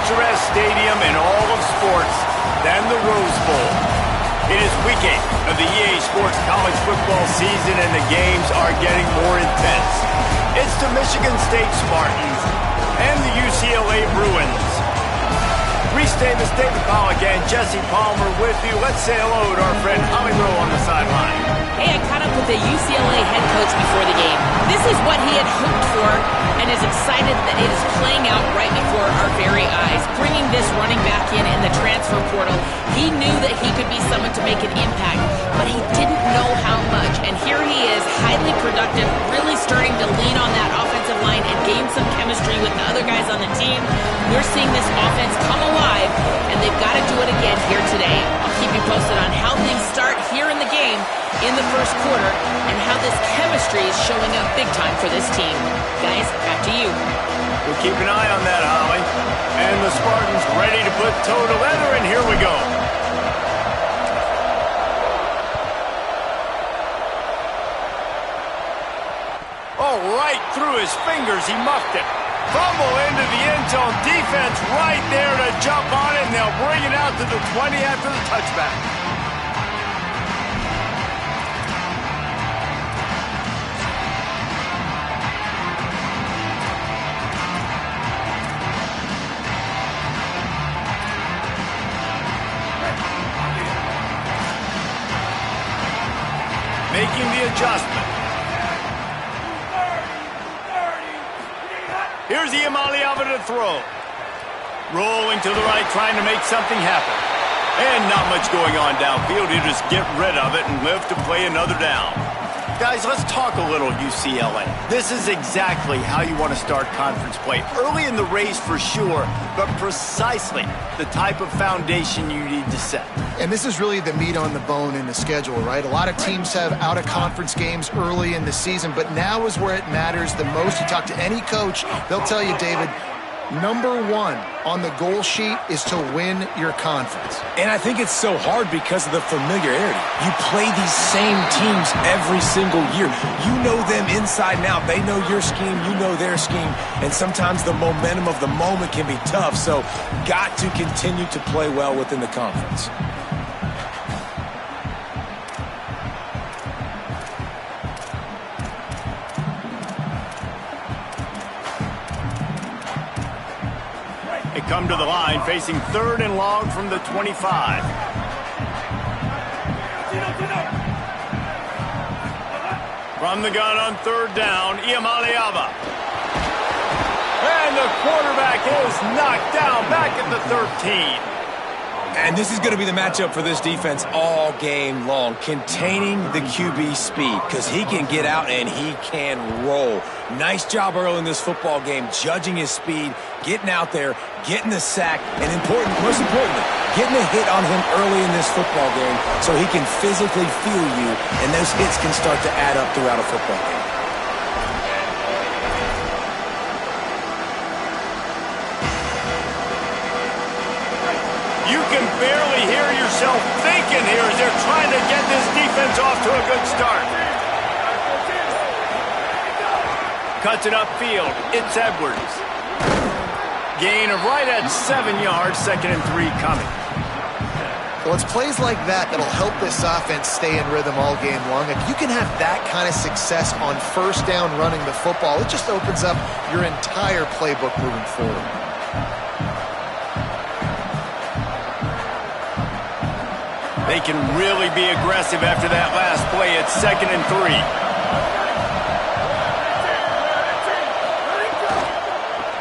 picturesque stadium in all of sports than the Rose Bowl. It is week 8 of the EA Sports college football season, and the games are getting more intense. It's the Michigan State Spartans and the UCLA Bruins. Reese Davis, David Pollack, and Jesse Palmer with you. Let's say hello to our friend Holly Rowe on the sideline. Hey, I caught up with the UCLA head coach before the game. This is what he had hoped for and is excited that it is playing out right before our very eyes. Bringing this running back in the transfer portal, he knew that he could be someone to make an impact, but he didn't know how much. And here he is, highly productive, really starting to lean on that offensive line and gain some chemistry with the other guys on the team. We're seeing this offense come alive, and they've got to do it again here today. I'll keep you posted on how things start here in the game in the first quarter and how this chemistry is showing up big time for this team. Guys, back to you. We'll keep an eye on that, Holly. And the Spartans ready to put toe to leather, and here we go. Oh, right through his fingers, he muffed it. Fumble into the end zone. Defense right there to jump on it, and they'll bring it out to the 20 after the touchback. Making the adjustment. Here's Iamaleava to throw. Rolling to the right, trying to make something happen. And not much going on downfield. He'll just get rid of it and live to play another down. Guys, let's talk a little UCLA. This is exactly how you want to start conference play. Early in the race for sure, but precisely the type of foundation you need to set. And this is really the meat on the bone in the schedule, right? A lot of teams have out-of-conference games early in the season, but now is where it matters the most. You talk to any coach, they'll tell you, David, number one on the goal sheet is to win your conference. And I think it's so hard because of the familiarity. You play these same teams every single year. You know them inside and out. They know your scheme, you know their scheme, and sometimes the momentum of the moment can be tough. So got to continue to play well within the conference. Come to the line, facing 3rd and long from the 25. From the gun on 3rd down, Iamaleava. And the quarterback is knocked down back at the 13. And this is going to be the matchup for this defense all game long, containing the QB speed, because he can get out and he can roll. Nice job early in this football game, judging his speed, getting out there, getting the sack, and most importantly, getting a hit on him early in this football game so he can physically feel you, and those hits can start to add up throughout a football game. You can barely hear yourself thinking here as they're trying to get this defense off to a good start. Cuts it upfield. It's Edwards. Gain of right at 7 yards. 2nd and 3 coming. Well, it's plays like that that'll help this offense stay in rhythm all game long. If you can have that kind of success on 1st down running the football, it just opens up your entire playbook moving forward. They can really be aggressive after that last play. It's 2nd and 3.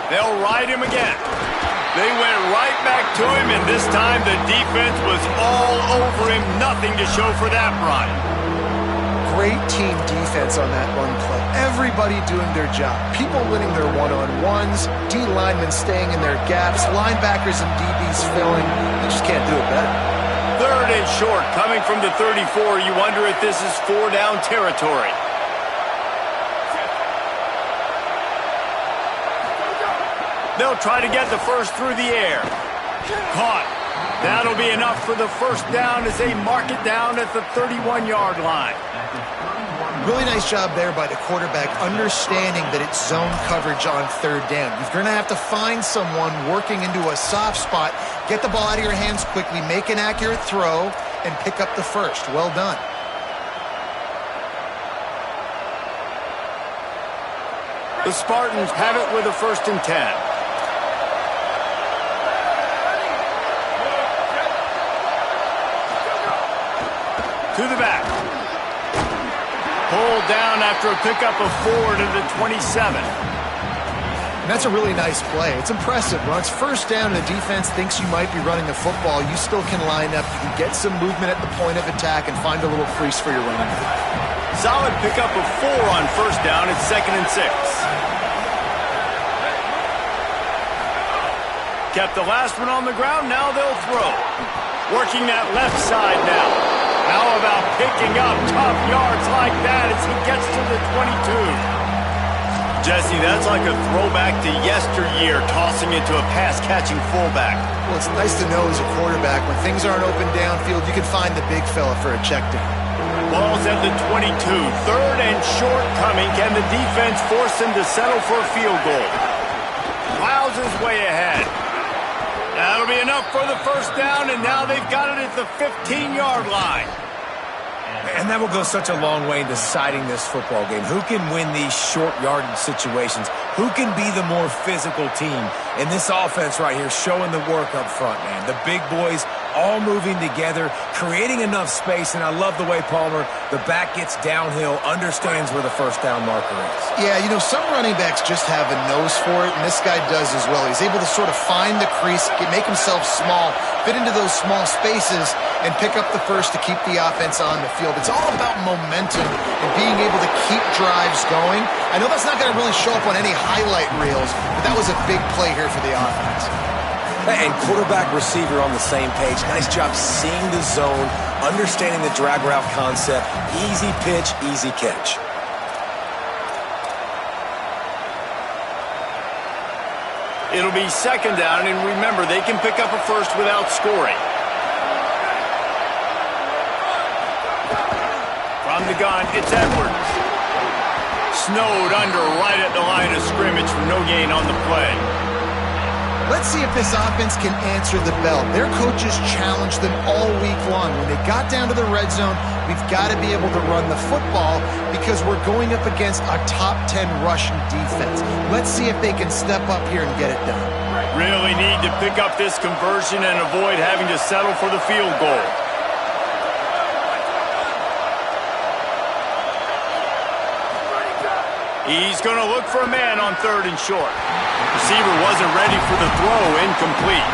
They'll ride him again. They went right back to him, and this time the defense was all over him. Nothing to show for that run. Great team defense on that run play. Everybody doing their job. People winning their one-on-ones, D linemen staying in their gaps, linebackers and DBs filling. You just can't do it better. 3rd and short, coming from the 34. You wonder if this is 4-down territory. They'll try to get the first through the air. Caught. That'll be enough for the 1st down as they mark it down at the 31-yard line. Really nice job there by the quarterback, understanding that it's zone coverage on third down. You're going to have to find someone working into a soft spot, get the ball out of your hands quickly, make an accurate throw, and pick up the first. Well done. The Spartans have it with a 1st and 10. To the back. Pulled down after a pickup of 4 to the 27. And that's a really nice play. It's impressive. When it's 1st down and the defense thinks you might be running the football, you still can line up. You can get some movement at the point of attack and find a little crease for your running back. Solid pickup of 4 on 1st down. It's 2nd and 6. Kept the last one on the ground. Now they'll throw. Working that left side now. How about picking up tough yards like that as he gets to the 22? Jesse, that's like a throwback to yesteryear, tossing it to a pass-catching fullback. Well, it's nice to know as a quarterback, when things aren't open downfield, you can find the big fella for a check down. Ball's at the 22. 3rd and short coming. Can the defense force him to settle for a field goal? Plows his way ahead. That'll be enough for the 1st down, and now they've got it at the 15-yard line. And that will go such a long way in deciding this football game. Who can win these short yardage situations? Who can be the more physical team? And this offense right here showing the work up front, man. The big boys all moving together, creating enough space. And I love the way Palmer, the back gets downhill, understands where the 1st down marker is. Yeah, you know, some running backs just have a nose for it, and this guy does as well. He's able to sort of find the crease, make himself small, fit into those small spaces, and pick up the first to keep the offense on the field. It's all about momentum and being able to keep drives going. I know that's not going to really show up on any highlight reels, but that was a big play here for the offense. And quarterback, receiver on the same page. Nice job seeing the zone, understanding the drag route concept. Easy pitch, easy catch. It'll be 2nd down, and remember, they can pick up a first without scoring. From the gun, it's Edwards. Snowed under right at the line of scrimmage for no gain on the play. Let's see if this offense can answer the bell. Their coaches challenged them all week long. When they got down to the red zone, we've got to be able to run the football because we're going up against a top 10 rushing defense. Let's see if they can step up here and get it done. Really need to pick up this conversion and avoid having to settle for the field goal. He's going to look for a man on 3rd and short. Receiver wasn't ready for the throw, incomplete.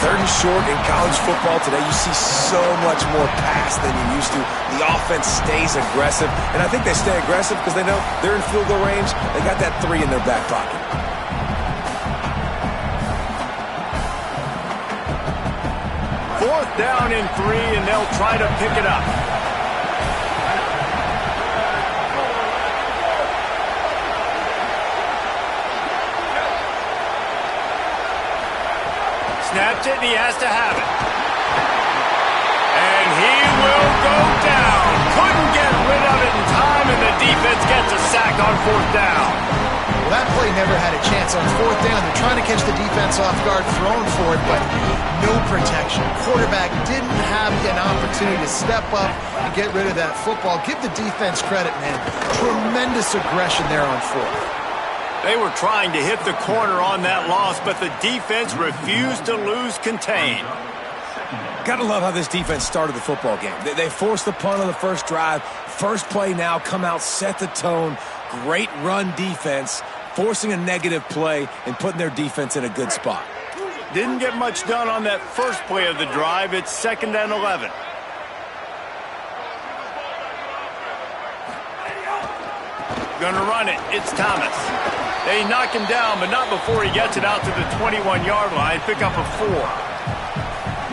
3rd and short in college football today, you see so much more pass than you used to. The offense stays aggressive, and I think they stay aggressive because they know they're in field goal range. They got that 3 in their back pocket. 4th down and 3, and they'll try to pick it up. Snapped it, and he has to have it. And he will go down. Couldn't get rid of it in time, and the defense gets a sack on 4th down. Well, that play never had a chance on 4th down. They're trying to catch the defense off guard, throwing for it, but no protection. Quarterback didn't have an opportunity to step up and get rid of that football. Give the defense credit, man. Tremendous aggression there on 4th. They were trying to hit the corner on that loss, but the defense refused to lose contain. Gotta love how this defense started the football game. They forced the punt on the first drive. First play now, come out, set the tone. Great run defense, forcing a negative play and putting their defense in a good spot. Didn't get much done on that first play of the drive. It's 2nd and 11. Gonna run it. It's Thomas. They knock him down, but not before he gets it out to the 21-yard line. Pick up a 4.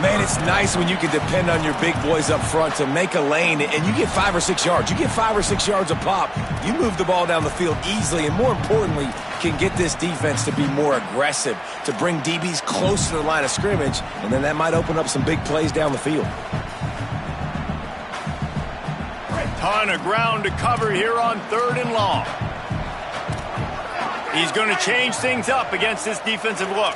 Man, it's nice when you can depend on your big boys up front to make a lane, and you get 5 or 6 yards. You get 5 or 6 yards a pop. You move the ball down the field easily, and more importantly, can get this defense to be more aggressive, to bring DBs close to the line of scrimmage, and then that might open up some big plays down the field. Ton of ground to cover here on 3rd and long. He's going to change things up against this defensive look.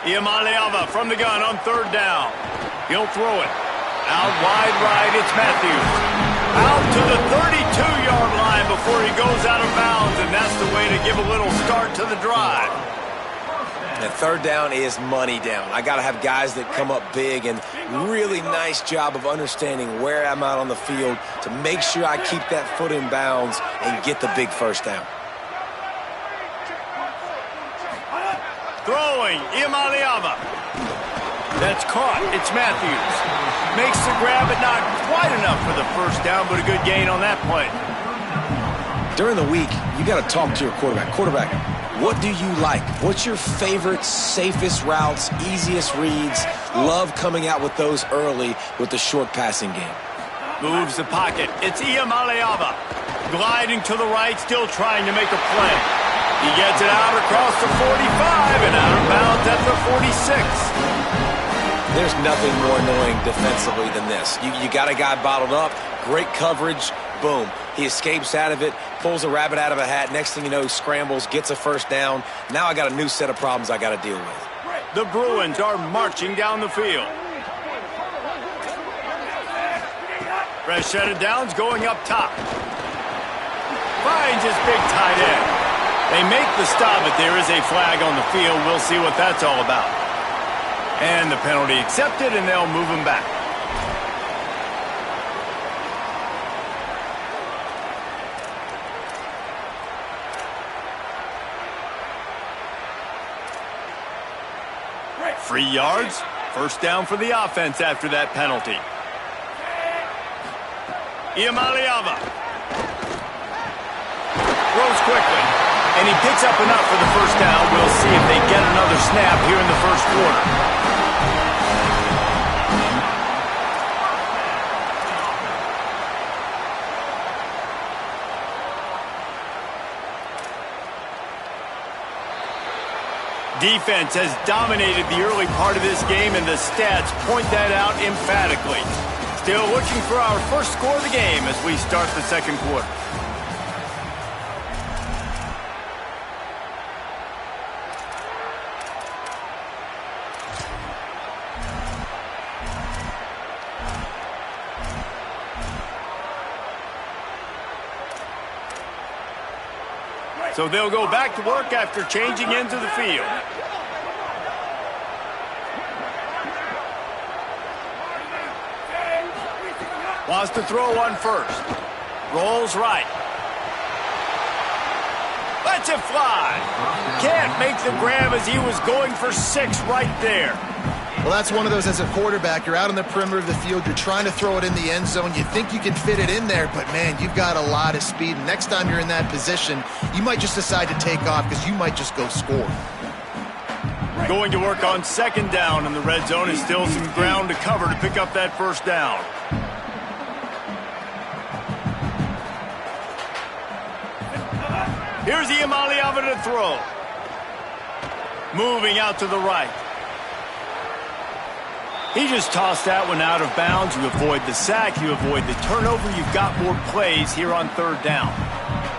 Ucla from the gun on 3rd down. He'll throw it. Out wide right, it's Matthews. Out to the 32-yard line before he goes out of bounds, and that's the way to give a little start to the drive. And 3rd down is money down. I got to have guys that come up big, and really nice job of understanding where I'm out on the field to make sure I keep that foot in bounds and get the big 1st down. Throwing, Ucla. That's caught. It's Matthews. Makes the grab, but not quite enough for the 1st down, but a good gain on that play. During the week, you got to talk to your quarterback. Quarterback, what do you like? What's your favorite, safest routes, easiest reads? Love coming out with those early with the short passing game. Moves the pocket. It's Ucla. Gliding to the right, still trying to make a play. He gets it out across the 45 and out of bounds at the 46. There's nothing more annoying defensively than this. You got a guy bottled up, great coverage, boom. He escapes out of it, pulls a rabbit out of a hat. Next thing you know, scrambles, gets a 1st down. Now I got a new set of problems I got to deal with. The Bruins are marching down the field. Fresh set of downs going up top. Finds his big tight end. They make the stop, but there is a flag on the field. We'll see what that's all about. And the penalty accepted, and they'll move him back. Free yards. 1st down for the offense after that penalty. Ucla throws quickly. And he picks up enough for the 1st down. We'll see if they get another snap here in the 1st quarter. Defense has dominated the early part of this game, and the stats point that out emphatically. Still looking for our 1st score of the game as we start the 2nd quarter. So they'll go back to work after changing into the field. Wants to throw one 1st. Rolls right. Lets it fly. Can't make the grab as he was going for 6 right there. Well, that's one of those as a quarterback. You're out on the perimeter of the field. You're trying to throw it in the end zone. You think you can fit it in there, but, man, you've got a lot of speed. And next time you're in that position, you might just decide to take off because you might just go score. Going to work on 2nd down, and the red zone is still some ground to cover to pick up that 1st down. Here's Ucla to throw. Moving out to the right. He just tossed that one out of bounds. You avoid the sack. You avoid the turnover. You've got more plays here on 3rd down.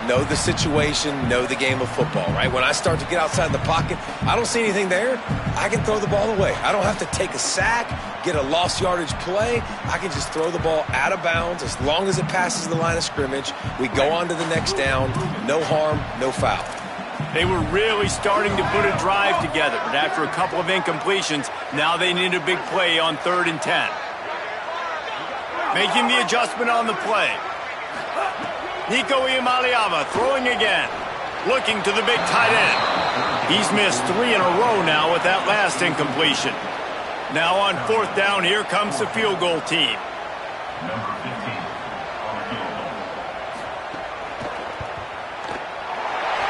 Know the situation, know the game of football, right? When I start to get outside the pocket, I don't see anything there. I can throw the ball away. I don't have to take a sack, get a lost yardage play. I can just throw the ball out of bounds as long as it passes the line of scrimmage. We go on to the next down. No harm, no foul. They were really starting to put a drive together, but after a couple of incompletions, now they need a big play on 3rd and 10. Making the adjustment on the play. Ucla throwing again. Looking to the big tight end. He's missed 3 in a row now with that last incompletion. Now on 4th down, here comes the field goal team.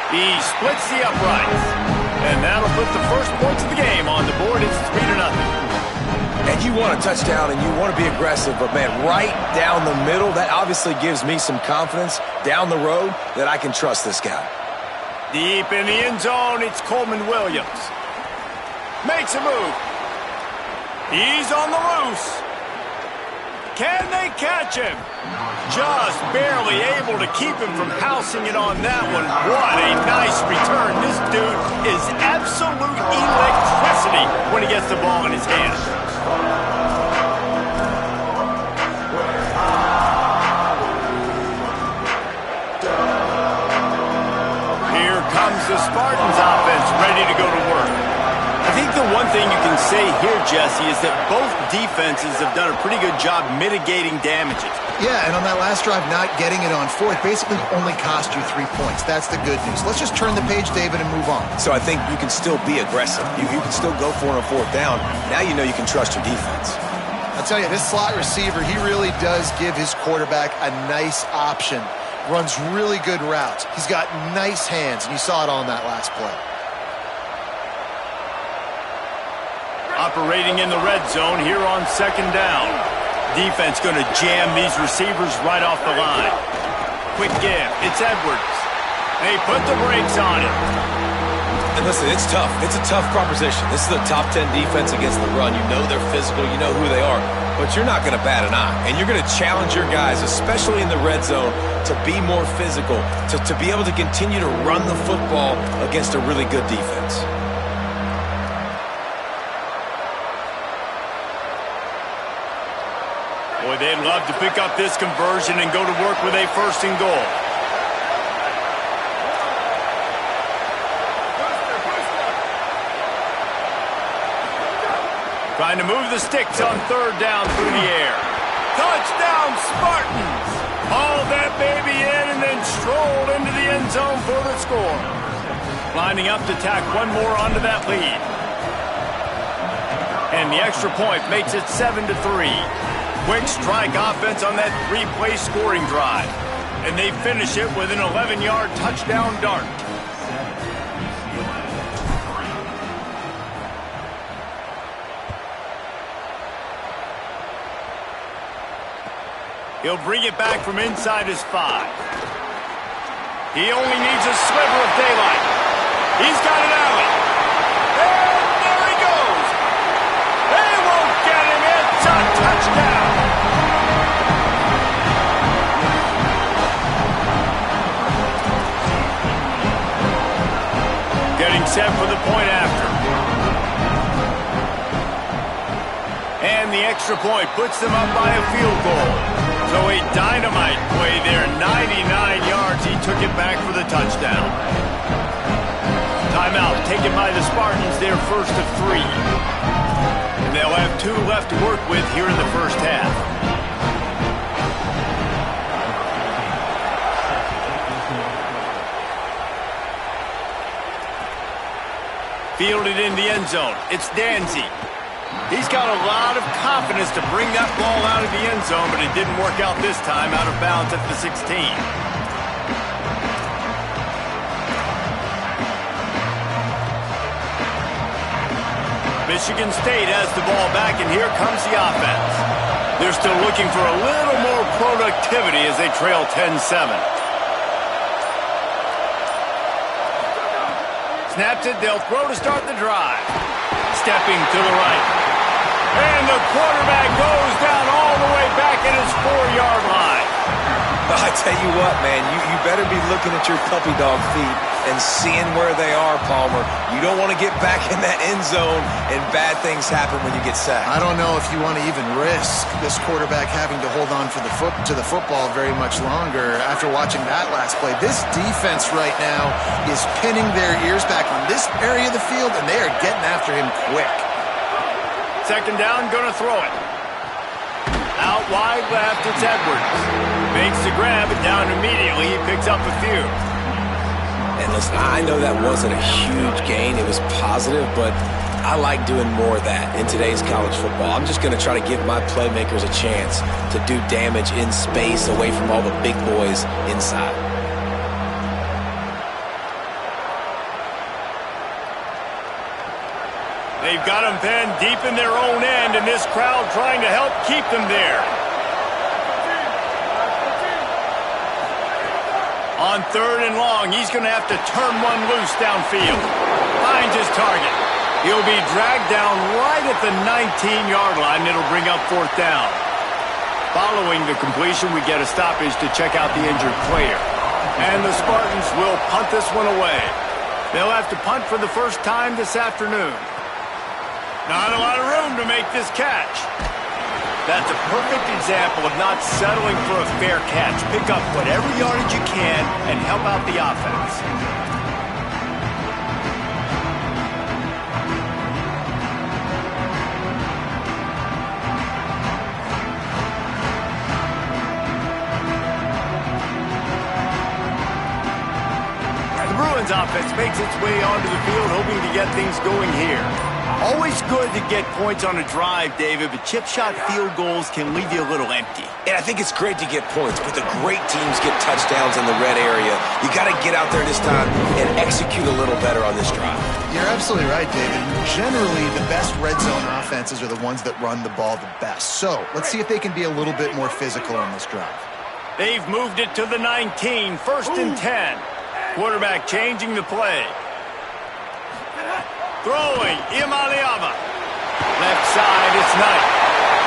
He splits the uprights. And that'll put the first points of the game on the board. It's 3-0. And you want a touchdown and you want to be aggressive, but, man, right down the middle, that obviously gives me some confidence down the road that I can trust this guy. Deep in the end zone, it's Coleman Williams. Makes a move. He's on the loose. Can they catch him? Just barely able to keep him from housing it on that one. What a nice return. This dude is absolute electricity when he gets the ball in his hands. Here comes the Spartans offense ready to go to work. I think the one thing you can say here, Jesse, is that both defenses have done a pretty good job mitigating damages. Yeah, and on that last drive, not getting it on fourth basically only cost you 3 points. That's the good news. Let's just turn the page, David, and move on. So I think you can still be aggressive. You can still go for it on fourth down. Now you know you can trust your defense. I'll tell you, this slot receiver, he really does give his quarterback a nice option. Runs really good routes. He's got nice hands, and you saw it on that last play. Operating in the red zone here on second down. Defense going to jam these receivers right off the line. Quick give. It's Edwards. They put the brakes on it. And listen, it's tough. It's a tough proposition. This is the top 10 defense against the run. You know they're physical. You know who they are. But you're not going to bat an eye. And you're going to challenge your guys, especially in the red zone, to be more physical, to be able to continue to run the football against a really good defense. Boy, they'd love to pick up this conversion and go to work with a 1st and goal. Trying to move the sticks on 3rd down through the air. Touchdown, Spartans! Hauled that baby in and then strolled into the end zone for the score. Lining up to tack one more onto that lead. And the extra point makes it 7-3. Quick strike offense on that 3-play scoring drive. And they finish it with an 11-yard touchdown dart. He'll bring it back from inside his 5. He only needs a sliver of daylight. He's got an alley. And there he goes. They won't get him. It's a touchdown. Getting set for the point after. And the extra point puts them up by a field goal. So a dynamite play there, 99 yards. He took it back for the touchdown. Timeout taken by the Spartans, their 1st of 3. And they'll have 2 left to work with here in the first half. Fielded in the end zone. It's Danzy. He's got a lot of confidence to bring that ball out of the end zone, but it didn't work out this time, out of bounds at the 16. Michigan State has the ball back, and here comes the offense. They're still looking for a little more productivity as they trail 10-7. Snaps it, they'll throw to start the drive. Stepping to the right. And the quarterback goes down all the way back at his 4-yard line. I tell you what, man, you better be looking at your puppy dog feet and seeing where they are, Palmer. You don't want to get back in that end zone and bad things happen when you get sacked. I don't know if you want to even risk this quarterback having to hold on to the football very much longer after watching that last play. This defense right now is pinning their ears back on this area of the field, and they are getting after him quick. 2nd down, gonna throw it. Out wide left, it's Edwards. Makes the grab, and down immediately, he picks up a few. And listen, I know that wasn't a huge gain. It was positive, but I like doing more of that in today's college football. I'm just going to try to give my playmakers a chance to do damage in space away from all the big boys inside. They've got them pinned deep in their own end, and this crowd trying to help keep them there. On 3rd and long, he's going to have to turn one loose downfield. Finds his target. He'll be dragged down right at the 19-yard line. It'll bring up fourth down. Following the completion, we get a stoppage to check out the injured player. And the Spartans will punt this one away. They'll have to punt for the first time this afternoon. Not a lot of room to make this catch. That's a perfect example of not settling for a fair catch. Pick up whatever yardage you can and help out the offense. The Bruins offense makes its way onto the field, hoping to get things going here. Always good to get points on a drive, David, but chip shot field goals can leave you a little empty. And I think it's great to get points, but the great teams get touchdowns in the red area. You got to get out there this time and execute a little better on this drive. You're absolutely right, David. Generally, the best red zone offenses are the ones that run the ball the best. So let's see if they can be a little bit more physical on this drive. They've moved it to the 19, first and 10. Quarterback changing the play. Throwing, Imaliava. Left side, it's Knight.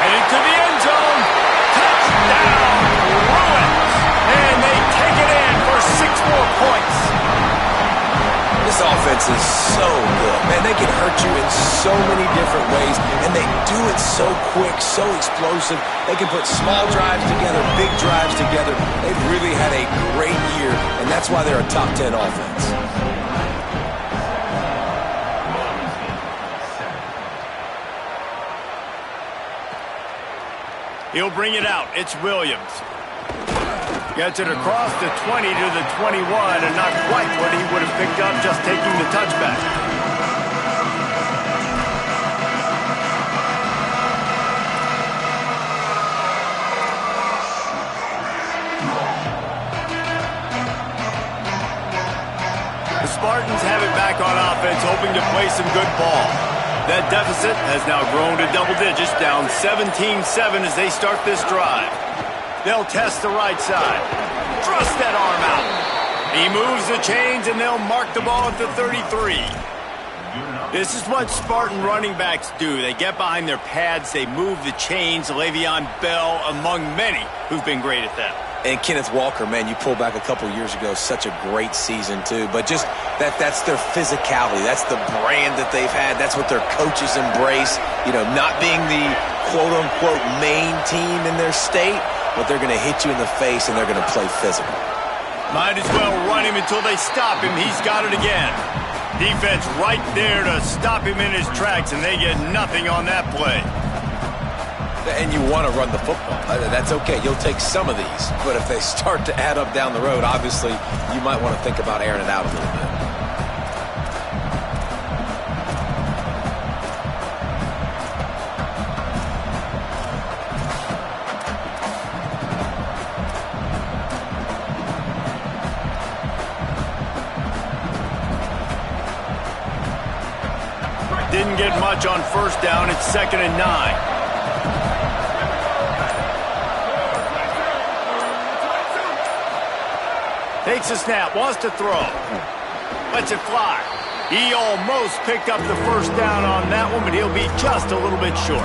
Headed to the end zone. Touchdown, Bruins. And they take it in for 6 more points. This offense is so good. Man, they can hurt you in so many different ways, and they do it so quick, so explosive. They can put small drives together, big drives together. They've really had a great year, and that's why they're a top 10 offense. He'll bring it out. It's Williams. Gets it across the 20 to the 21, and not quite what he would have picked up just taking the touchback. The Spartans have it back on offense, hoping to play some good ball. That deficit has now grown to double digits, down 17-7 as they start this drive. They'll test the right side. Thrust that arm out. He moves the chains, and they'll mark the ball at the 33. This is what Spartan running backs do. They get behind their pads, they move the chains. Le'Veon Bell among many who've been great at that. And Kenneth Walker, man, you pull back a couple years ago, such a great season too. But just that's their physicality. That's the brand that they've had. That's what their coaches embrace. You know, not being the quote-unquote main team in their state, but they're going to hit you in the face and they're going to play physical. Might as well run him until they stop him. He's got it again. Defense right there to stop him in his tracks, and they get nothing on that play. And you want to run the football. That's okay. You'll take some of these. But if they start to add up down the road, obviously, you might want to think about airing it out a little bit. Didn't get much on first down. It's 2nd and 9. Takes a snap, wants to throw. Lets it fly. He almost picked up the first down on that one, but he'll be just a little bit short.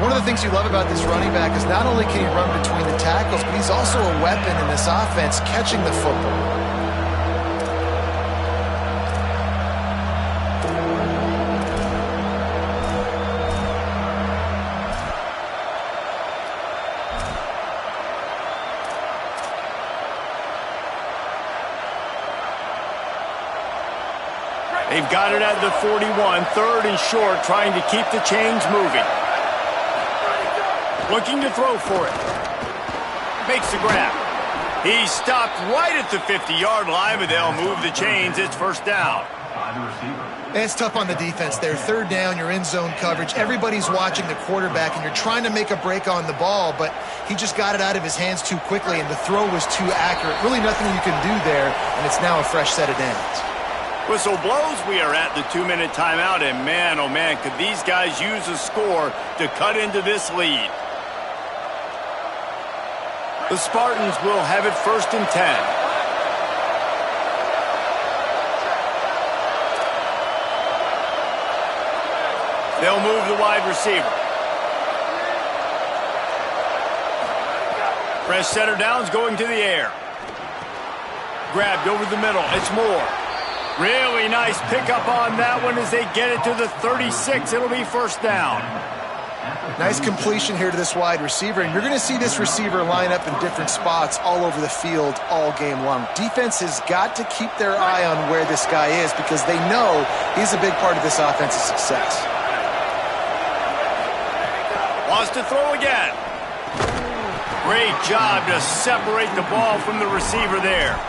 One of the things you love about this running back is not only can he run between the tackles, but he's also a weapon in this offense catching the football. They've got it at the 41, 3rd and short, trying to keep the chains moving. Looking to throw for it. Makes the grab. He's stopped right at the 50-yard line, but they'll move the chains. It's first down. It's tough on the defense there. 3rd down, you're in zone coverage. Everybody's watching the quarterback, and you're trying to make a break on the ball, but he just got it out of his hands too quickly, and the throw was too accurate. Really nothing you can do there, and it's now a fresh set of downs. Whistle blows. We are at the 2-minute timeout, and man, oh man, could these guys use a score to cut into this lead. The Spartans will have it 1st and 10. They'll move the wide receiver. Fresh center downs going to the air. Grabbed over the middle. It's Moore. Really nice pickup on that one as they get it to the 36. It'll be first down. Nice completion here to this wide receiver, and you're going to see this receiver line up in different spots all over the field all game long. Defense has got to keep their eye on where this guy is because they know he's a big part of this offense's success. Wants to throw again. Great job to separate the ball from the receiver there.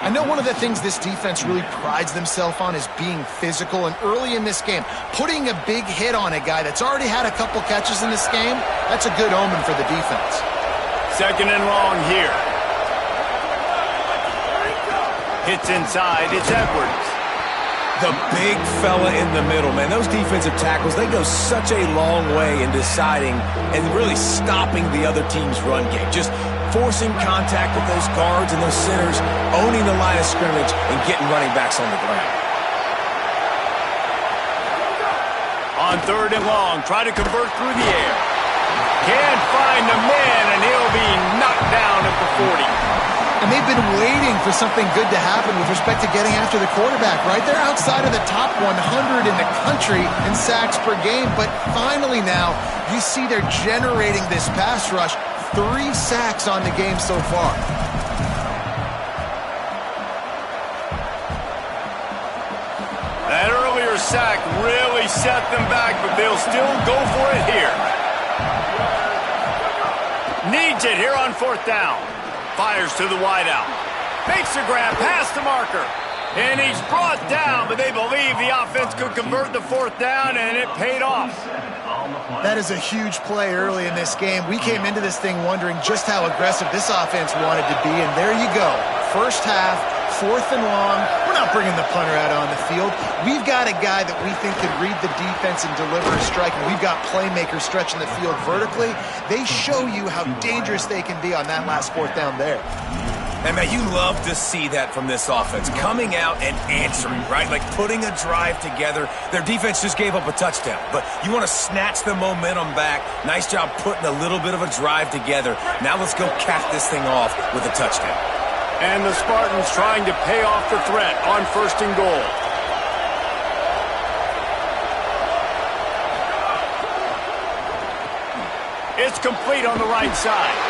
I know one of the things this defense really prides themselves on is being physical, and early in this game, putting a big hit on a guy that's already had a couple catches in this game, that's a good omen for the defense. Second and long here. Hits inside, it's Edwards. The big fella in the middle, man. Those defensive tackles, they go such a long way in deciding and really stopping the other team's run game. Just forcing contact with those guards and those centers, owning the line of scrimmage, and getting running backs on the ground. On third and long, try to convert through the air. Can't find the man, and he'll be knocked down at the 40. And they've been waiting for something good to happen with respect to getting after the quarterback, right? They're outside of the top 100 in the country in sacks per game, but finally now you see they're generating this pass rush. 3 sacks on the game so far. That earlier sack really set them back, but they'll still go for it here. Needs it here on fourth down. Fires to the wideout. Makes the grab past the marker. And he's brought down, but they believe the offense could convert the fourth down, and it paid off. That is a huge play early in this game. We came into this thing wondering just how aggressive this offense wanted to be, and there you go. First half, fourth and long. We're not bringing the punter out on the field. We've got a guy that we think can read the defense and deliver a strike, and we've got playmakers stretching the field vertically. They show you how dangerous they can be on that last fourth down there. And, man, you love to see that from this offense, coming out and answering, right? Like putting a drive together. Their defense just gave up a touchdown, but you want to snatch the momentum back. Nice job putting a little bit of a drive together. Now let's go cap this thing off with a touchdown. And the Spartans trying to pay off the threat on first and goal. It's complete on the right side.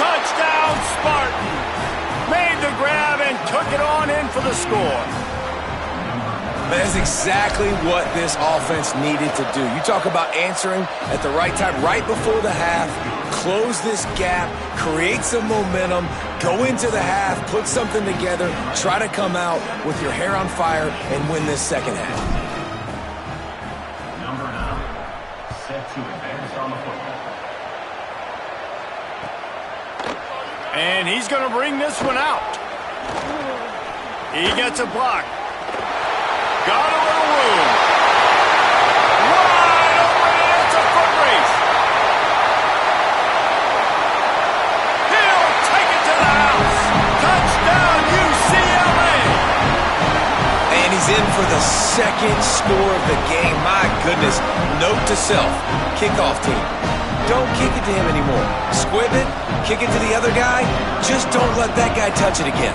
Touchdown, Spartans! Made the grab and took it on in for the score. That's exactly what this offense needed to do. You talk about answering at the right time, right before the half, close this gap, create some momentum, go into the half, put something together, try to come out with your hair on fire and win this second half. Number 9, set to advance on the football. And he's going to bring this one out. He gets a block. Got a little room. Wide open, it's a foot race. He'll take it to the house. Touchdown, UCLA. And he's in for the second score of the game. My goodness. Note to self, kickoff team. Don't kick it to him anymore. Squib it, kick it to the other guy. Just don't let that guy touch it again.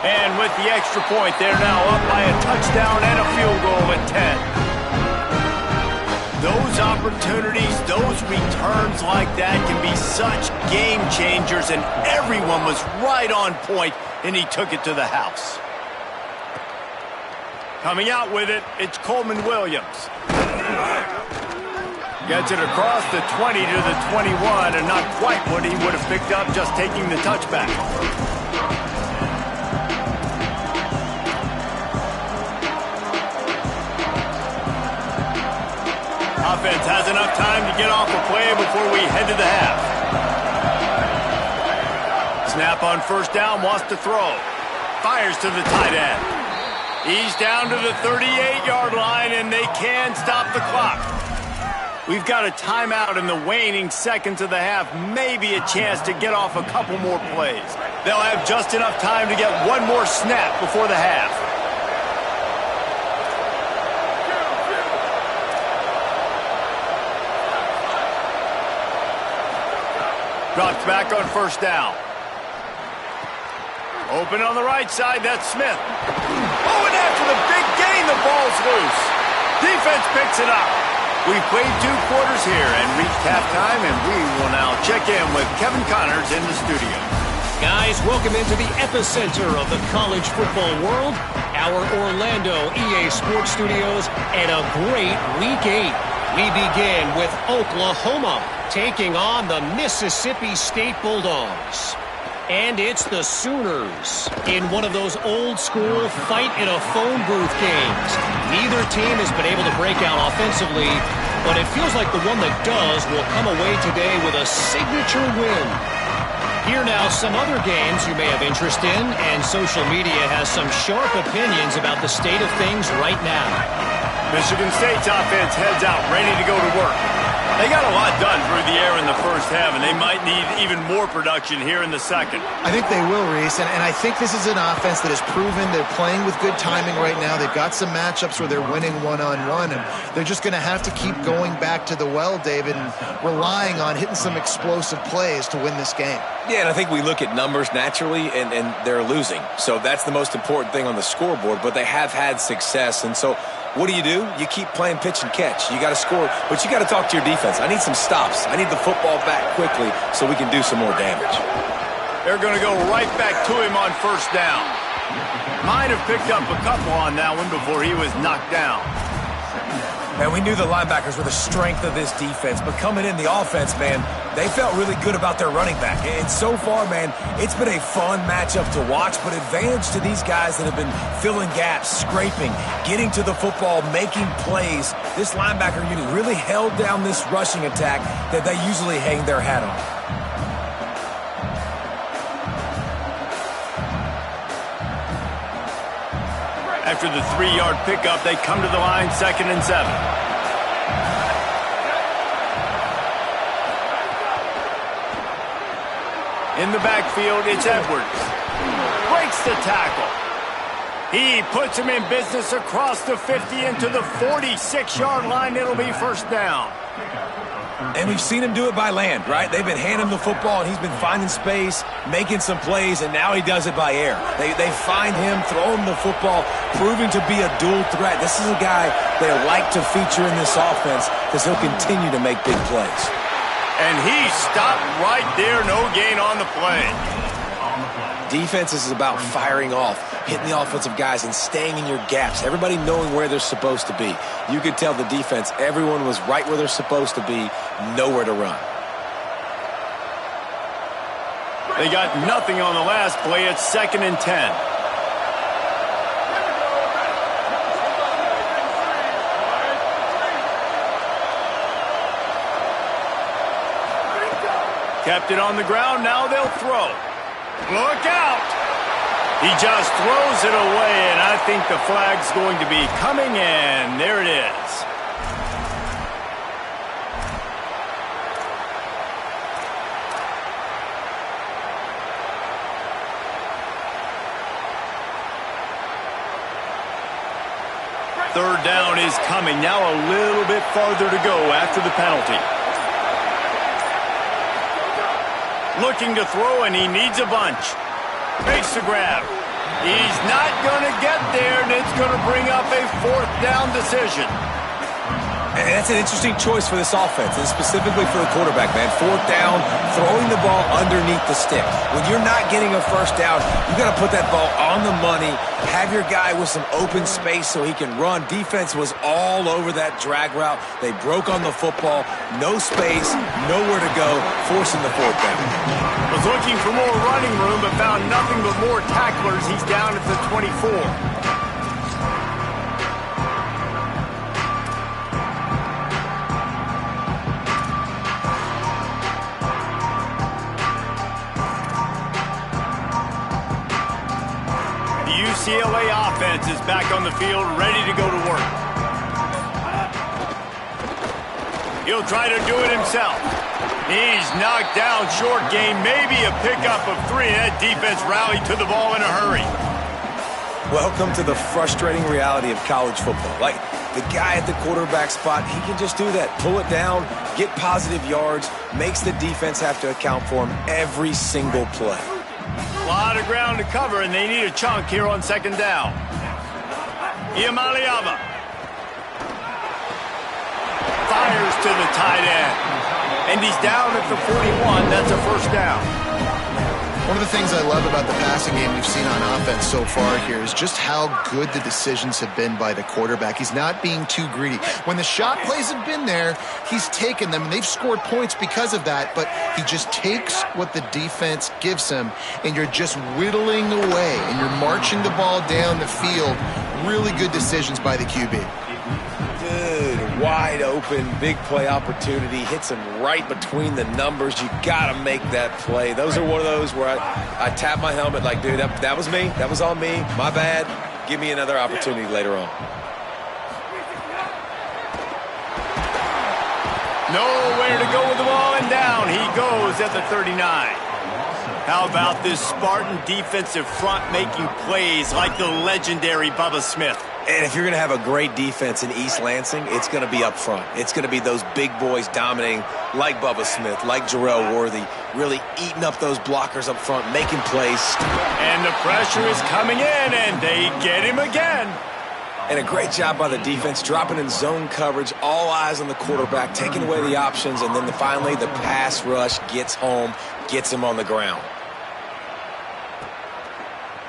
And with the extra point, they're now up by a touchdown and a field goal at 10. Those opportunities, those returns like that can be such game changers, and everyone was right on point, and he took it to the house. Coming out with it, it's Coleman Williams. Gets it across the 20 to the 21, and not quite what he would have picked up just taking the touchback. Offense has enough time to get off a play before we head to the half. Snap on first down, wants to throw. Fires to the tight end. He's down to the 38-yard line, and they can stop the clock. We've got a timeout in the waning seconds of the half, maybe a chance to get off a couple more plays. They'll have just enough time to get one more snap before the half. Drops back on first down. Open on the right side, that's Smith. Oh, and after the big gain, the ball's loose. Defense picks it up. We've played 2 quarters here and reached halftime, and we will now check in with Kevin Connors in the studio. Guys, welcome into the epicenter of the college football world, our Orlando EA Sports Studios, and a great Week 8. We begin with Oklahoma taking on the Mississippi State Bulldogs. And it's the Sooners in one of those old-school fight-in-a-phone-booth games. Neither team has been able to break out offensively, but it feels like the one that does will come away today with a signature win. Here now some other games you may have interest in, and social media has some sharp opinions about the state of things right now. Michigan State's offense heads out, ready to go to work. They got a lot done through the air in the first half, and they might need even more production here in the second. I think they will, Reese, and I think this is an offense that has proven they're playing with good timing right now. They've got some matchups where they're winning one-on-one, and they're just going to have to keep going back to the well, David, and relying on hitting some explosive plays to win this game. Yeah, and I think we look at numbers naturally, and they're losing. So that's the most important thing on the scoreboard, but they have had success, and so what do? You keep playing pitch and catch. You got to score, but you got to talk to your defense. I need some stops. I need the football back quickly so we can do some more damage. They're going to go right back to him on first down. Might have picked up a couple on that one before he was knocked down. Man, we knew the linebackers were the strength of this defense, but coming in the offense, man, they felt really good about their running back. And so far, man, it's been a fun matchup to watch, but advantage to these guys that have been filling gaps, scraping, getting to the football, making plays. This linebacker unit really held down this rushing attack that they usually hang their hat on. After the 3-yard pickup, they come to the line, 2nd and 7. In the backfield, it's Edwards. Breaks the tackle. He puts him in business across the 50 into the 46-yard line. It'll be first down. And we've seen him do it by land, right? They've been handing him the football, and he's been finding space, making some plays, and now he does it by air. They find him, throw him the football, proving to be a dual threat. This is a guy they like to feature in this offense because he'll continue to make big plays. And he stopped right there, no gain on the play. Defense is about firing off, hitting the offensive guys and staying in your gaps. Everybody knowing where they're supposed to be. You could tell the defense, everyone was right where they're supposed to be, nowhere to run. They got nothing on the last play. It's 2nd and 10. Kept it on the ground. Now they'll throw. Look out! He just throws it away, and I think the flag's going to be coming in. There it is. Third down is coming. Now a little bit farther to go after the penalty. Looking to throw, and he needs a bunch. Makes the grab. He's not going to get there, and it's going to bring up a 4th down decision. And that's an interesting choice for this offense, and specifically for the quarterback, man. 4th down, throwing the ball underneath the stick. When you're not getting a first down, you got to put that ball on the money, have your guy with some open space so he can run. Defense was all over that drag route. They broke on the football, no space, nowhere to go, forcing the 4th down. Was looking for more running room, but found nothing but more tacklers. He's down at the 24. UCLA offense is back on the field, ready to go to work. He'll try to do it himself. He's knocked down, short gain, maybe a pickup of 3. That defense rallied to the ball in a hurry. Welcome to the frustrating reality of college football. Like, the guy at the quarterback spot, he can just do that. Pull it down, get positive yards, makes the defense have to account for him every single play. A lot of ground to cover, and they need a chunk here on second down. Iamaleava fires to the tight end. And he's down at the 41. That's a first down. One of the things I love about the passing game we've seen on offense so far here is just how good the decisions have been by the quarterback. He's not being too greedy. When the shot plays have been there, he's taken them, and they've scored points because of that, but he just takes what the defense gives him, and you're just whittling away, and you're marching the ball down the field. Really good decisions by the QB. Good, wide open, big play opportunity. Hits him right between the numbers. You got to make that play. Those are one of those where I tap my helmet like, dude, that was me. That was on me. My bad. Give me another opportunity later on. Nowhere to go with the ball, and down he goes at the 39. How about this Spartan defensive front making plays like the legendary Bubba Smith? And if you're going to have a great defense in East Lansing, it's going to be up front. It's going to be those big boys dominating like Bubba Smith, like Jarrell Worthy, really eating up those blockers up front, making plays. And the pressure is coming in, and they get him again. And a great job by the defense, dropping in zone coverage, all eyes on the quarterback, taking away the options, and then finally the pass rush gets home, gets him on the ground.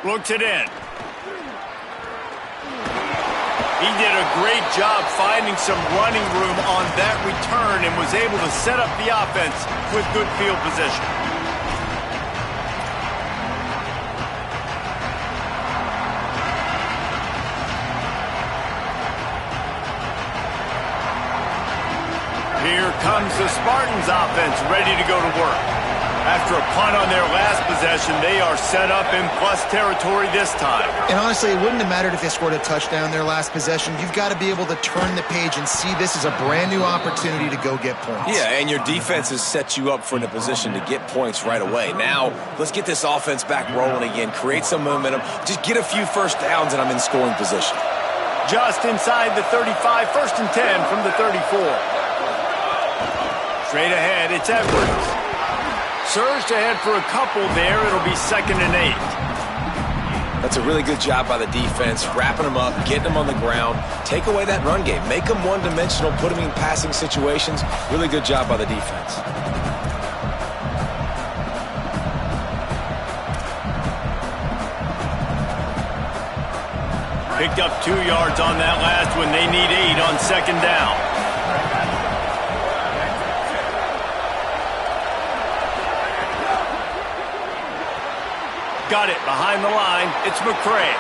Looks it in. He did a great job finding some running room on that return and was able to set up the offense with good field position. Here comes the Spartans offense ready to go to work. After a punt on their last possession, they are set up in plus territory this time. And honestly, it wouldn't have mattered if they scored a touchdown their last possession. You've got to be able to turn the page and see this as a brand new opportunity to go get points. Yeah, and your defense has set you up for the position to get points right away. Now, let's get this offense back rolling again, create some momentum, just get a few first downs, and I'm in scoring position. Just inside the 35, first and 10 from the 34. Straight ahead, it's Edwards. Surged ahead for a couple there. It'll be second and 8. That's a really good job by the defense, wrapping them up, getting them on the ground. Take away that run game. Make them one-dimensional, put them in passing situations. Really good job by the defense. Picked up 2 yards on that last one. They need 8 on second down. Got it behind the line. It's McCray.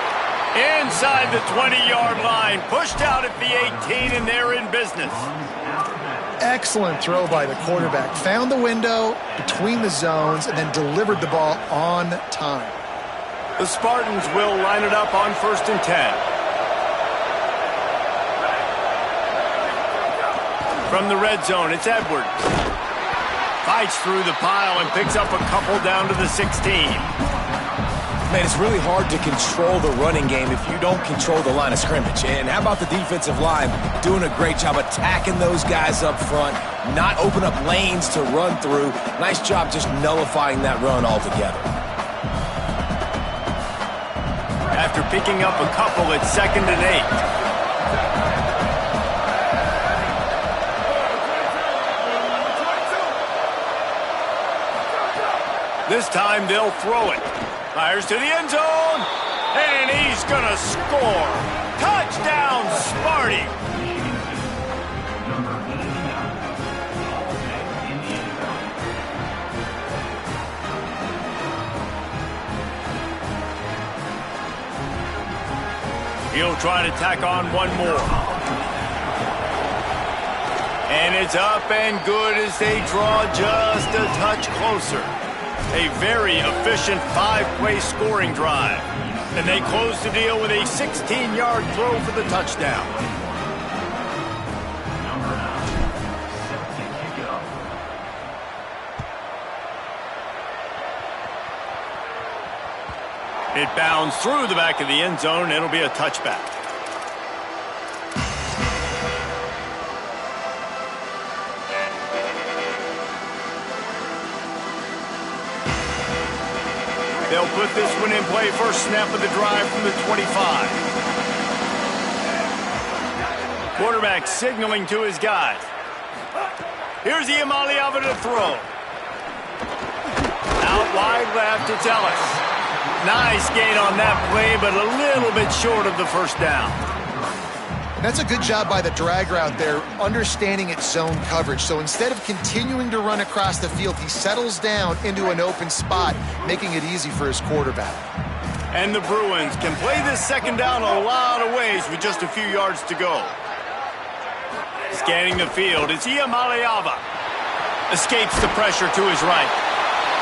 Inside the 20-yard line. Pushed out at the 18, and they're in business. Excellent throw by the quarterback. Found the window between the zones and then delivered the ball on time. The Spartans will line it up on first and 10. From the red zone, it's Edwards. Fights through the pile and picks up a couple down to the 16. Man, it's really hard to control the running game if you don't control the line of scrimmage. And how about the defensive line doing a great job attacking those guys up front, not open up lanes to run through. Nice job just nullifying that run altogether. After picking up a couple, it's second and 8. This time they'll throw it. Fires to the end zone, and he's going to score. Touchdown, Sparty. He'll try to tack on one more. And it's up and good as they draw just a touch closer. A very efficient 5-play scoring drive. And they close the deal with a 16-yard throw for the touchdown. Set to kick it off. It bounds through the back of the end zone. It'll be a touchback. They'll put this one in play first snap of the drive from the 25. Quarterback signaling to his guys. Here's Iamaleava to throw. Out wide left, it's Ellis. Nice gain on that play, but a little bit short of the first down. That's a good job by the drag route there, understanding its zone coverage. So instead of continuing to run across the field, he settles down into an open spot, making it easy for his quarterback. And the Bruins can play this second down a lot of ways with just a few yards to go. Scanning the field, it's Iamaleava. Escapes the pressure to his right.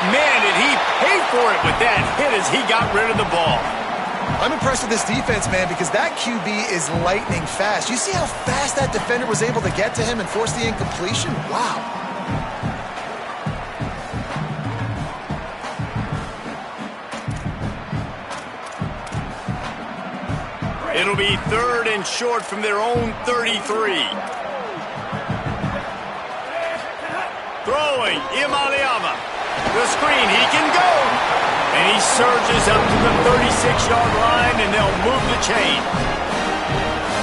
Man, did he pay for it with that hit as he got rid of the ball. I'm impressed with this defense, man, because that QB is lightning fast. You see how fast that defender was able to get to him and force the incompletion? Wow. It'll be 3rd and short from their own 33. Throwing, Iamaleava. The screen, he can go. And he surges up to the 36-yard line, and they'll move the chain.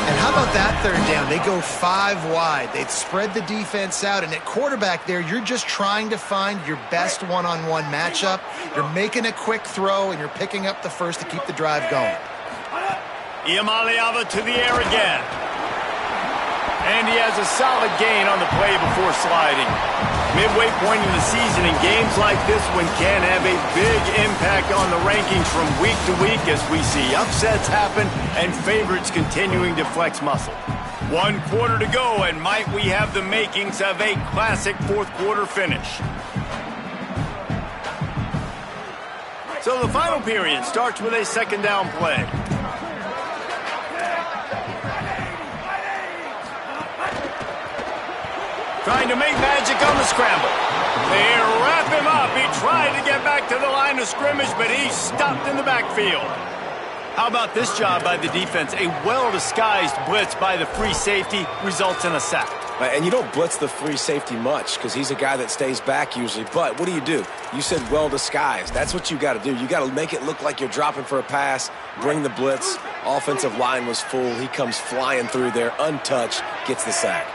And how about that third down? They go 5 wide. They'd spread the defense out, and at quarterback there, you're just trying to find your best one-on-one matchup. You're making a quick throw, and you're picking up the first to keep the drive going. Iamaleava to the air again. And he has a solid gain on the play before sliding. Midway point in the season, and games like this one can have a big impact on the rankings from week to week as we see upsets happen and favorites continuing to flex muscle. 1 quarter to go, and might we have the makings of a classic fourth quarter finish. So the final period starts with a second down play. Trying to make magic on the scramble. They wrap him up. He tried to get back to the line of scrimmage, but he's stopped in the backfield. How about this job by the defense? A well-disguised blitz by the free safety results in a sack. And you don't blitz the free safety much because he's a guy that stays back usually. But what do? You said well-disguised. That's what you got to do. You got to make it look like you're dropping for a pass, bring the blitz. Offensive line was full. He comes flying through there, untouched, gets the sack.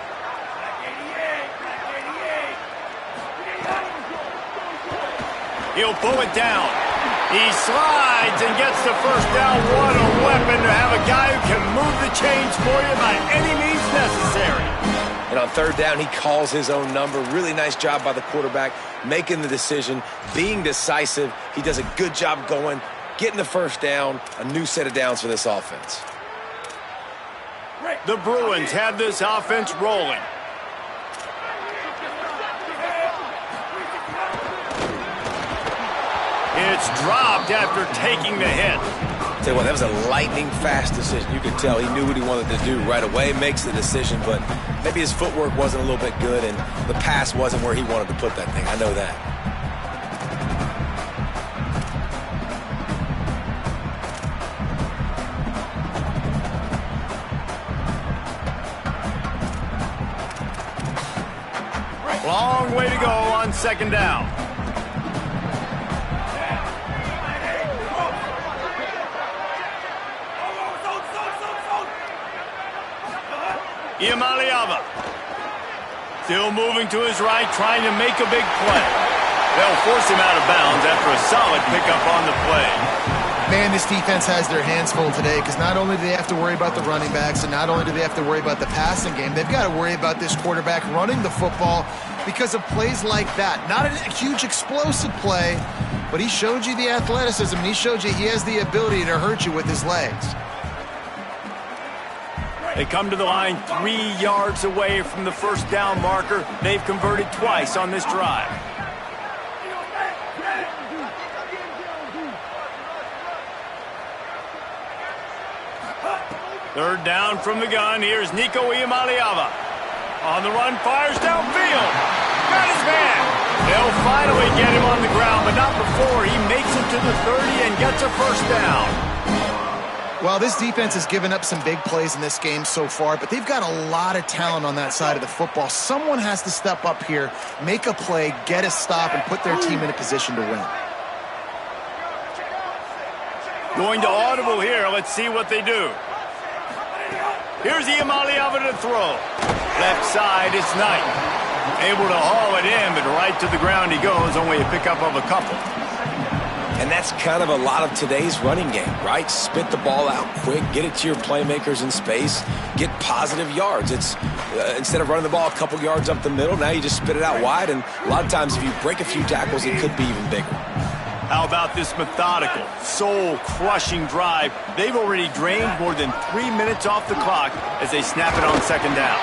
He'll pull it down. He slides and gets the first down. What a weapon to have a guy who can move the chains for you by any means necessary. And on 3rd down, he calls his own number. Really nice job by the quarterback, making the decision, being decisive. He does a good job going, getting the first down, a new set of downs for this offense. The Bruins have this offense rolling. It's dropped after taking the hit. Tell you what, that was a lightning-fast decision. You could tell he knew what he wanted to do right away, makes the decision, but maybe his footwork wasn't a little bit good, and the pass wasn't where he wanted to put that thing. I know that. Long way to go on second down. Iamaleava still moving to his right, trying to make a big play. They'll force him out of bounds after a solid pickup on the play. Man, this defense has their hands full today because not only do they have to worry about the running backs and not only do they have to worry about the passing game, they've got to worry about this quarterback running the football because of plays like that. Not a huge explosive play, but he showed you the athleticism and he showed you he has the ability to hurt you with his legs. They come to the line 3 yards away from the first down marker. They've converted twice on this drive. Third down from the gun. Here's Nico Iamaleava. On the run, fires downfield. Got his man. They'll finally get him on the ground, but not before. He makes it to the 30 and gets a first down. Well, this defense has given up some big plays in this game so far, but they've got a lot of talent on that side of the football. Someone has to step up here, make a play, get a stop, and put their team in a position to win. Going to audible here. Let's see what they do. Here's Iamaleava to throw. Left side, it's Knight. Able to haul it in, but right to the ground he goes. Only a pickup of a couple. And that's kind of a lot of today's running game, right? Spit the ball out quick, get it to your playmakers in space, get positive yards. It's instead of running the ball a couple yards up the middle, now you just spit it out wide, and a lot of times if you break a few tackles, it could be even bigger. How about this methodical, soul-crushing drive? They've already drained more than 3 minutes off the clock as they snap it on second down.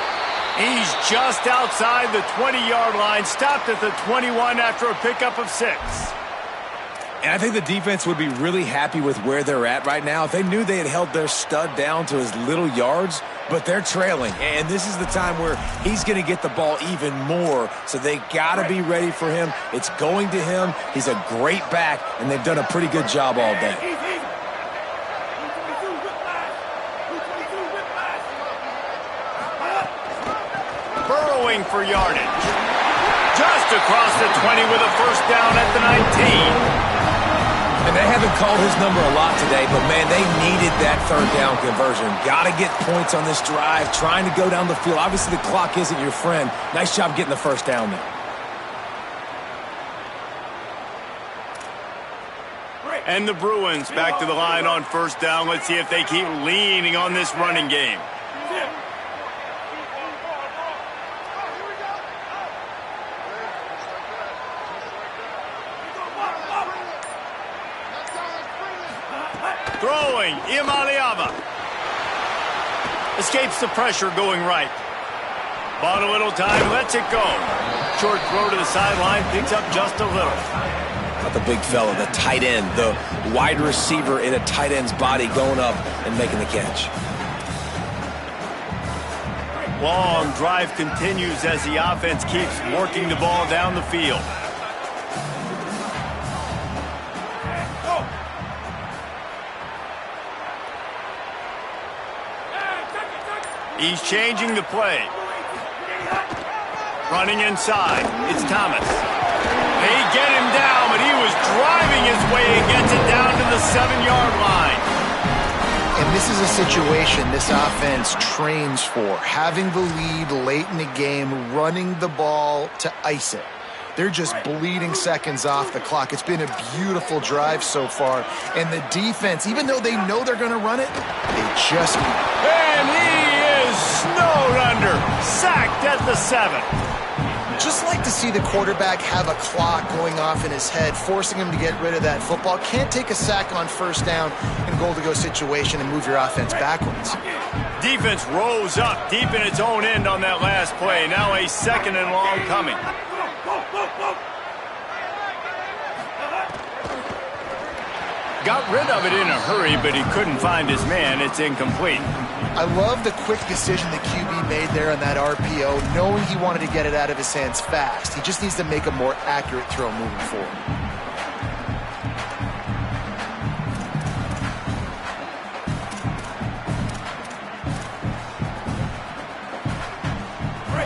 He's just outside the 20-yard line, stopped at the 21 after a pickup of 6. And I think the defense would be really happy with where they're at right now. If they knew they had held their stud down to his little yards, but they're trailing. And this is the time where he's going to get the ball even more. So they got to be ready for him. It's going to him. He's a great back, and they've done a pretty good job all day. Burrowing for yardage. Just across the 20 with a first down at the 19. And they haven't called his number a lot today, but, man, they needed that third down conversion. Got to get points on this drive, trying to go down the field. Obviously, the clock isn't your friend. Nice job getting the first down there. And the Bruins back to the line on first down. Let's see if they keep leaning on this running game. Throwing, Iamaleava. Escapes the pressure going right. Bought a little time, lets it go. Short throw to the sideline, picks up just a little. Not the big fella, the tight end, the wide receiver in a tight end's body going up and making the catch. Long drive continues as the offense keeps working the ball down the field. He's changing the play. Running inside. It's Thomas. They get him down, but he was driving his way and gets it down to the 7-yard line. And this is a situation this offense trains for. Having the lead late in the game, running the ball to ice it. They're just bleeding seconds off the clock. It's been a beautiful drive so far. And the defense, even though they know they're going to run it, they just... And he is snowed under. Sacked at the 7. Just like to see the quarterback have a clock going off in his head, forcing him to get rid of that football. Can't take a sack on first down in goal-to-go situation and move your offense backwards. Defense rose up deep in its own end on that last play. Now a second and long coming. Got rid of it in a hurry, but he couldn't find his man. It's incomplete. I love the quick decision the QB made there on that RPO, knowing he wanted to get it out of his hands fast. He just needs to make a more accurate throw moving forward.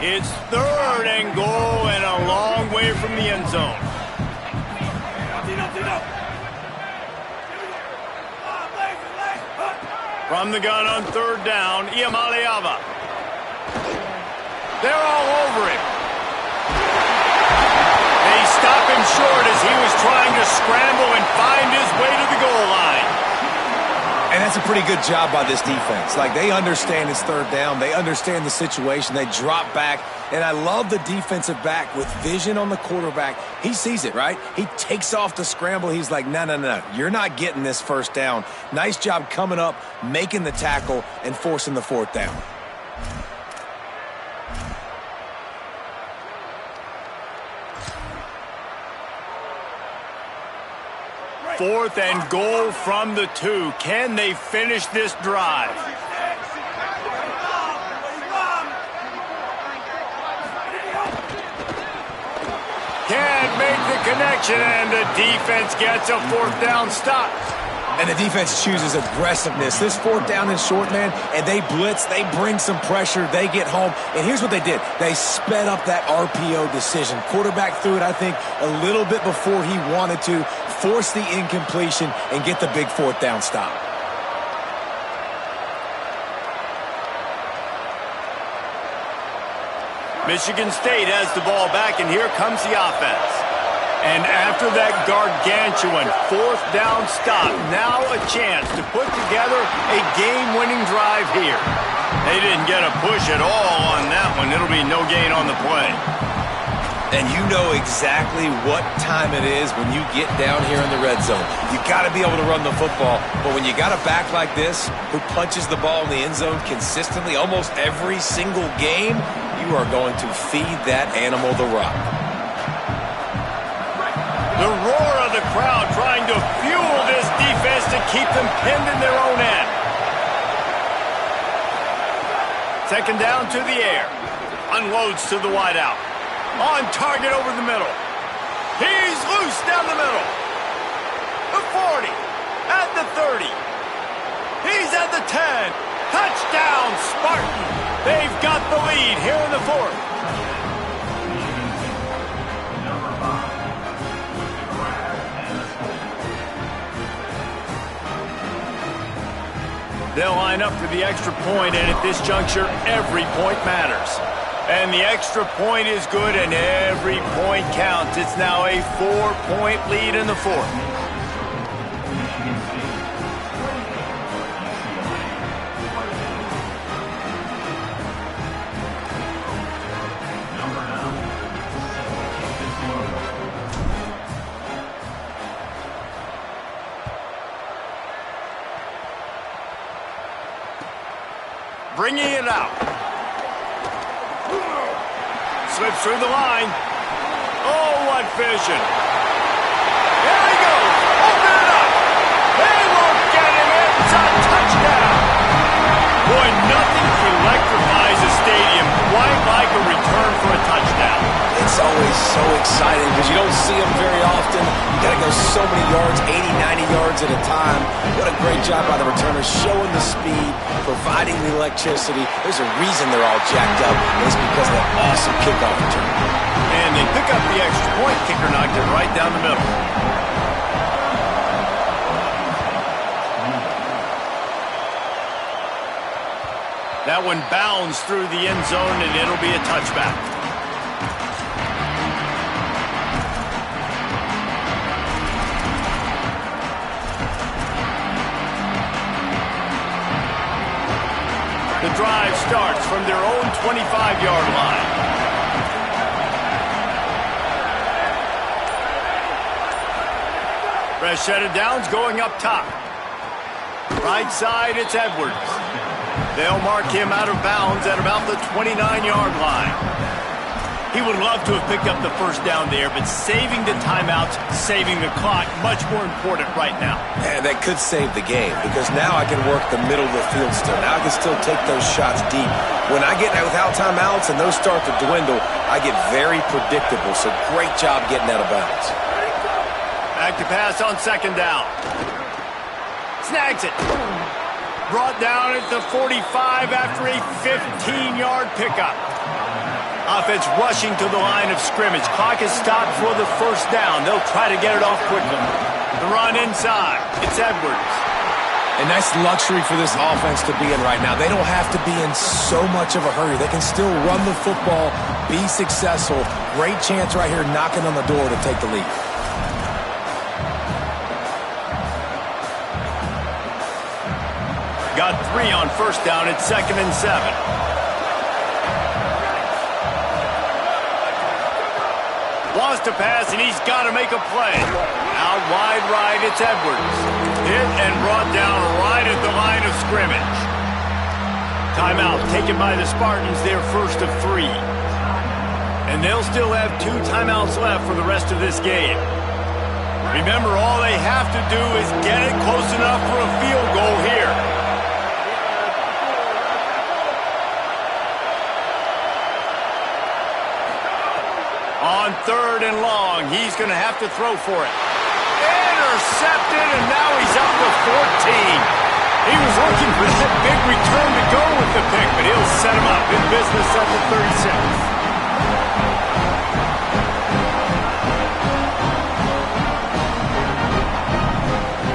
It's third and goal and a long way from the end zone. From the gun on third down, Iamaleava. They're all over him. They stop him short as he was trying to scramble and find his way to the goal line. And that's a pretty good job by this defense. Like, they understand it's third down. They understand the situation. They drop back. And I love the defensive back with vision on the quarterback. He sees it, right? He takes off the scramble. He's like, no. You're not getting this first down. Nice job coming up, making the tackle, and forcing the fourth down. Fourth and goal from the 2. Can they finish this drive? Can can't make the connection, and the defense gets a fourth down stop. And the defense chooses aggressiveness. This fourth down and short, man, and they blitz, they bring some pressure, they get home. And here's what they did. They sped up that RPO decision. Quarterback threw it, I think, a little bit before he wanted to, force the incompletion, and get the big fourth down stop. Michigan State has the ball back, and here comes the offense. And after that gargantuan fourth down stop, now a chance to put together a game-winning drive here. They didn't get a push at all on that one. It'll be no gain on the play. And you know exactly what time it is when you get down here in the red zone. You got to be able to run the football. But when you got a back like this who punches the ball in the end zone consistently almost every single game, you are going to feed that animal the rock. The roar of the crowd trying to fuel this defense to keep them pinned in their own end. Second down to the air. Unloads to the wideout. On target over the middle. He's loose down the middle. The 40. At the 30. He's at the 10. Touchdown, Spartan. They've got the lead here in the fourth. They'll line up for the extra point, and at this juncture, every point matters. And the extra point is good, and every point counts. It's now a 4-point lead in the fourth. Bringing it out. Slips through the line. Oh, what vision. There he goes. Open it up. They won't get him. It's a touchdown. Boy, nothing electrifies a stadium quite like a return for a touchdown. It's always so exciting because you don't see them very often. You got to go so many yards, 80, 90 yards at a time. What a great job by the returners, showing the speed, providing the electricity. There's a reason they're all jacked up, and it's because of that awesome kickoff return. And they pick up the extra point. Kicker knocked it right down the middle. That one bounds through the end zone, and it'll be a touchback. The drive starts from their own 25-yard line. Rashad Downs going up top. Right side, it's Edwards. They'll mark him out of bounds at about the 29-yard line. He would love to have picked up the first down there, but saving the timeouts, saving the clock, much more important right now. And that could save the game because now I can work the middle of the field still. Now I can still take those shots deep. When I get without timeouts and those start to dwindle, I get very predictable. So great job getting out of bounds. Back to pass on second down. Snags it. Brought down at the 45 after a 15-yard pickup. Offense rushing to the line of scrimmage. Clock is stopped for the first down. They'll try to get it off quickly. The run inside. It's Edwards. And that's luxury for this offense to be in right now. They don't have to be in so much of a hurry. They can still run the football, be successful. Great chance right here knocking on the door to take the lead. Got 3 on first down. It's 2nd and 7. Wants to pass, and he's got to make a play. Out wide right, it's Edwards. Hit and brought down right at the line of scrimmage. Timeout taken by the Spartans, their first of 3. And they'll still have 2 timeouts left for the rest of this game. Remember, all they have to do is get it close enough for a field goal here. On 3rd and long. He's going to have to throw for it. Intercepted, and now he's up to 14. He was looking for that big return to go with the pick, but he'll set him up in business at the 36.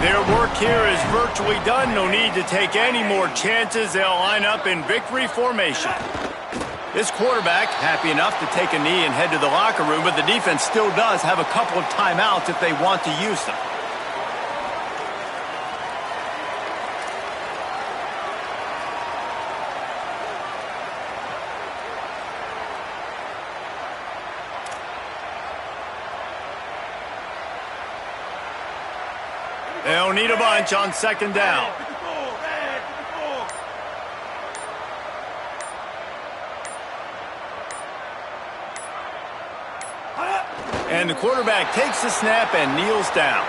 Their work here is virtually done. No need to take any more chances. They'll line up in victory formation. This quarterback happy enough to take a knee and head to the locker room, but the defense still does have a couple of timeouts if they want to use them. They'll need a bunch on 2nd down. And the quarterback takes the snap and kneels down.